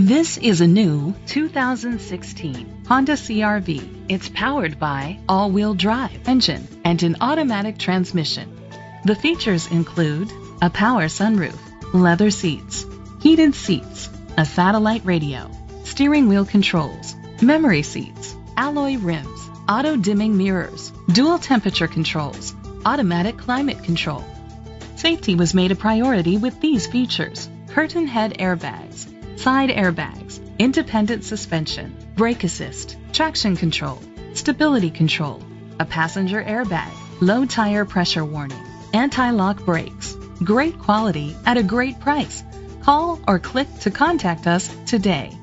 This is a new 2016 Honda CR-V. It's powered by all-wheel drive engine and an automatic transmission. The features include a power sunroof, leather seats, heated seats, a satellite radio, steering wheel controls, memory seats, alloy rims, auto-dimming mirrors, dual temperature controls, automatic climate control. Safety was made a priority with these features: curtain head airbags, side airbags, independent suspension, brake assist, traction control, stability control, a passenger airbag, low tire pressure warning, anti-lock brakes. Great quality at a great price. Call or click to contact us today.